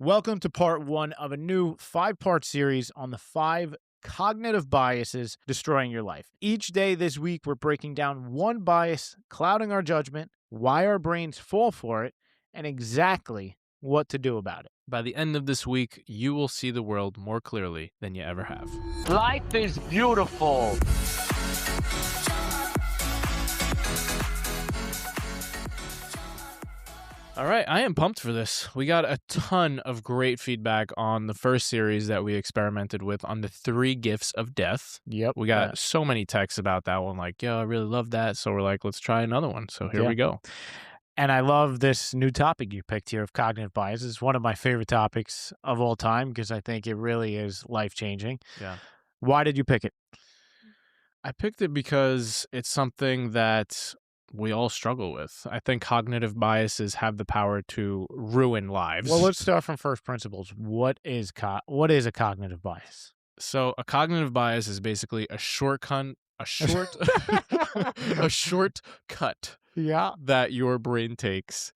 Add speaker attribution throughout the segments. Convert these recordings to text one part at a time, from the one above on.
Speaker 1: Welcome to part one of a new 5-part series on the 5 cognitive biases destroying your life. Each day this week, we're breaking down one bias clouding our judgment, why our brains fall for it, and exactly what to do about it.
Speaker 2: By the end of this week, you will see the world more clearly than you ever have.
Speaker 3: Life is beautiful.
Speaker 2: All right, I am pumped for this. We got a ton of great feedback on the first series that we experimented with on the 3 gifts of death.
Speaker 1: Yep.
Speaker 2: We got so many texts about that one, like, yo, I really love that. So we're like, let's try another one. So here we go.
Speaker 1: And I love this new topic you picked here of cognitive bias. It's one of my favorite topics of all time because I think it really is life-changing.
Speaker 2: Yeah.
Speaker 1: Why did you pick it?
Speaker 2: I picked it because it's something that we all struggle with. I think cognitive biases have the power to ruin lives.
Speaker 1: Well, let's start from first principles. What is a cognitive bias?
Speaker 2: So a cognitive bias is basically a shortcut that your brain takes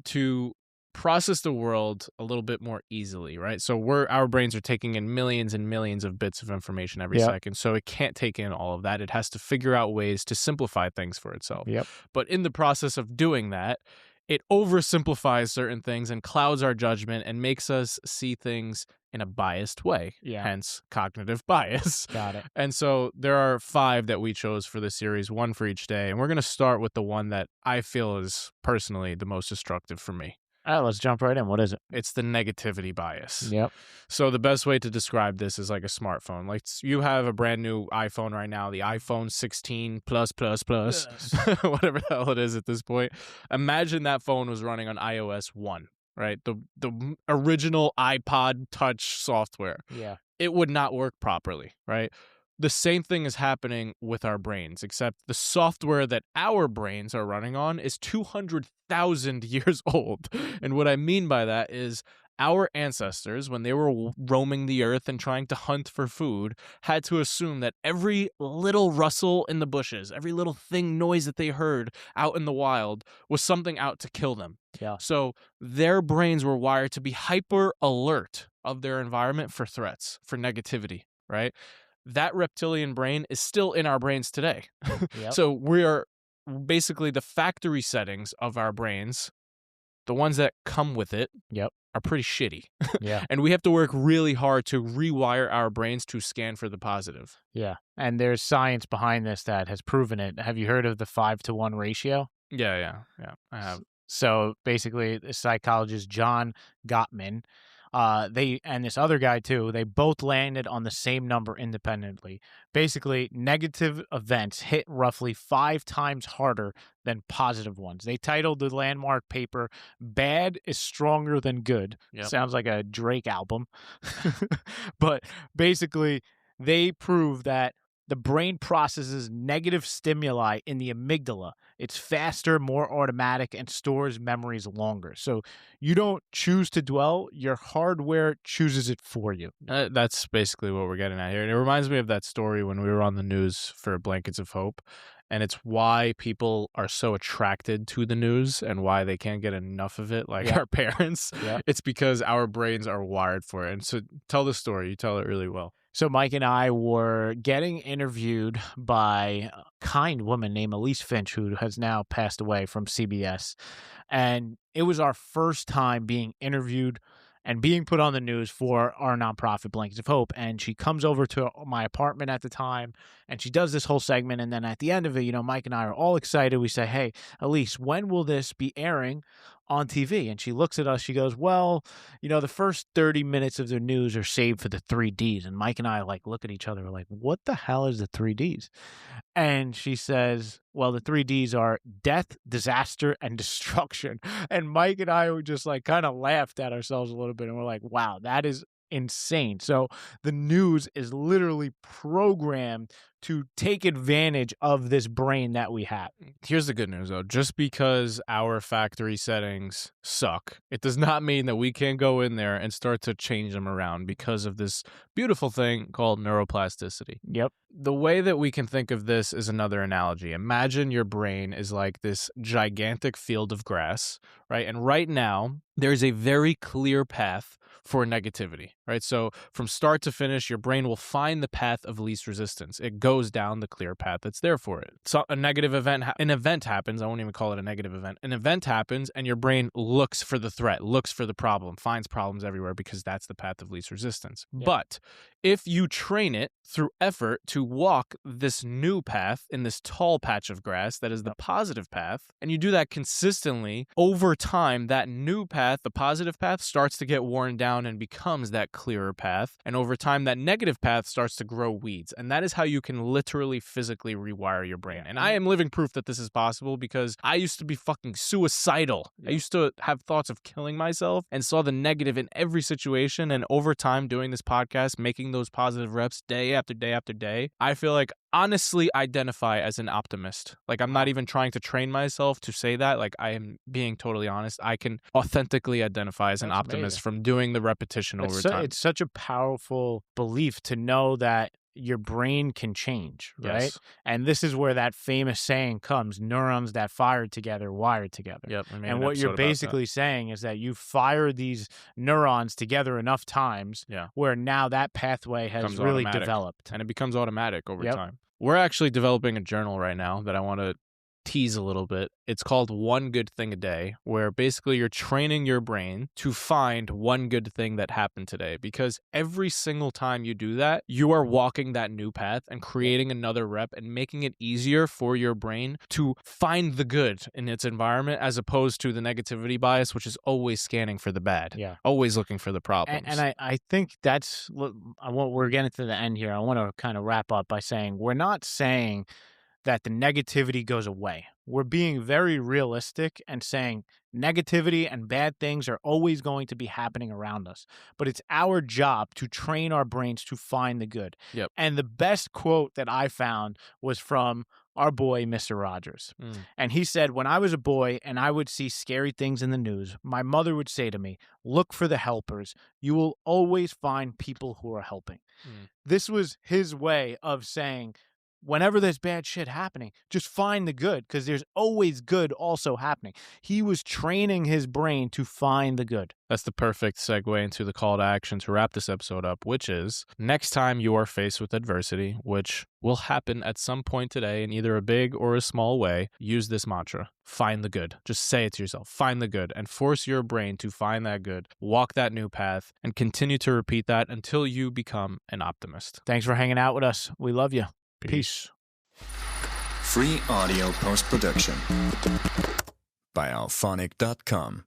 Speaker 2: to process the world a little bit more easily, right? So our brains are taking in millions and millions of bits of information every second, so it can't take in all of that. It has to figure out ways to simplify things for itself. But in the process of doing that, it oversimplifies certain things and clouds our judgment and makes us see things in a biased way, hence cognitive bias.
Speaker 1: Got it.
Speaker 2: And so there are 5 that we chose for this series, 1 for each day. And we're going to start with the one that I feel is personally the most destructive for me.
Speaker 1: All right, let's jump right in. What is it?
Speaker 2: It's the negativity bias.
Speaker 1: Yep.
Speaker 2: So the best way to describe this is like a smartphone. Like you have a brand new iPhone right now, the iPhone 16 plus, whatever the hell it is at this point. Imagine that phone was running on iOS 1, right? The original iPod Touch software.
Speaker 1: Yeah.
Speaker 2: It would not work properly, right? The same thing is happening with our brains, except the software that our brains are running on is 200,000 years old. And what I mean by that is our ancestors, when they were roaming the earth and trying to hunt for food, had to assume that every little rustle in the bushes, every little noise that they heard out in the wild was something out to kill them.
Speaker 1: Yeah.
Speaker 2: So their brains were wired to be hyper alert of their environment for threats, for negativity, right? That reptilian brain is still in our brains today. So we are basically the factory settings of our brains, the ones that come with it, are pretty shitty. And we have to work really hard to rewire our brains to scan for the positive.
Speaker 1: Yeah. And there's science behind this that has proven it. Have you heard of the 5-to-1 ratio?
Speaker 2: Yeah, I have.
Speaker 1: So basically, the psychologist John Gottman, and this other guy too, they both landed on the same number independently. Basically, negative events hit roughly 5 times harder than positive ones. They titled the landmark paper, "Bad is Stronger Than Good." Sounds like a Drake album. But basically, they prove that the brain processes negative stimuli in the amygdala. It's faster, more automatic, and stores memories longer. So you don't choose to dwell, your hardware chooses it for you.
Speaker 2: That's basically what we're getting at here. And it reminds me of that story when we were on the news for Blankets of Hope. And it's why people are so attracted to the news and why they can't get enough of it, like our parents. It's because our brains are wired for it. And so tell the story. You tell it really well.
Speaker 1: So Mike and I were getting interviewed by a kind woman named Elise Finch, who has now passed away from CBS. And it was our first time being interviewed and being put on the news for our nonprofit Blankets of Hope. And she comes over to my apartment at the time, and she does this whole segment. And then at the end of it, Mike and I are all excited. We say, "Hey, Elise, when will this be airing on TV?" And she looks at us. She goes, "Well, the first 30 minutes of the news are saved for the 3Ds." And Mike and I look at each other like, what the hell is the 3Ds? And she says, "Well, the 3Ds are death, disaster, and destruction." And Mike and I were just kind of laughed at ourselves a little bit. And we're like, wow, that is insane. So the news is literally programmed to take advantage of this brain that we have.
Speaker 2: Here's the good news, though. Just because our factory settings suck, it does not mean that we can't go in there and start to change them around because of this beautiful thing called neuroplasticity.
Speaker 1: Yep.
Speaker 2: The way that we can think of this is another analogy. Imagine your brain is like this gigantic field of grass, right? And right now, there's a very clear path for negativity, right? So from start to finish, your brain will find the path of least resistance. It goes down the clear path that's there for it. So a negative event, an event happens. I won't even call it a negative event. An event happens and your brain looks for the threat, looks for the problem, finds problems everywhere because that's the path of least resistance.
Speaker 1: Yeah.
Speaker 2: But if you train it through effort to walk this new path in this tall patch of grass that is the positive path, and you do that consistently, over time, that new path, the positive path, starts to get worn down and becomes that clearer path. And over time, that negative path starts to grow weeds. And that is how you can literally physically rewire your brain. And I am living proof that this is possible because I used to be fucking suicidal. I used to have thoughts of killing myself and saw the negative in every situation. And over time, doing this podcast, making those positive reps day after day after day, I feel like honestly identify as an optimist. Like, I'm not even trying to train myself to say that. Like, I am being totally honest. I can authentically identify as an optimist from doing the repetition over time.
Speaker 1: It's such a powerful belief to know that your brain can change, right?
Speaker 2: Yes.
Speaker 1: And this is where that famous saying comes: neurons that fired together, wired together.
Speaker 2: Yep.
Speaker 1: And what you're basically saying is that you fire these neurons together enough times where now that pathway has really developed.
Speaker 2: And it becomes automatic over time. We're actually developing a journal right now that I want to tease a little bit. It's called One Good Thing a Day, where basically you're training your brain to find one good thing that happened today. Because every single time you do that, you are walking that new path and creating another rep and making it easier for your brain to find the good in its environment, as opposed to the negativity bias, which is always scanning for the bad, always looking for the problems.
Speaker 1: And I think that's what we're getting to the end here. I want to kind of wrap up by saying we're not saying that the negativity goes away. We're being very realistic and saying negativity and bad things are always going to be happening around us. But it's our job to train our brains to find the good.
Speaker 2: Yep.
Speaker 1: And the best quote that I found was from our boy, Mr. Rogers. And he said, when I was a boy and I would see scary things in the news, my mother would say to me, look for the helpers. You will always find people who are helping. This was his way of saying, whenever there's bad shit happening, just find the good, because there's always good also happening. He was training his brain to find the good.
Speaker 2: That's the perfect segue into the call to action to wrap this episode up, which is next time you are faced with adversity, which will happen at some point today in either a big or a small way, use this mantra: find the good. Just say it to yourself, find the good, and force your brain to find that good, walk that new path, and continue to repeat that until you become an optimist.
Speaker 1: Thanks for hanging out with us. We love you. Peace.
Speaker 4: Free audio post-production by alphonic.com.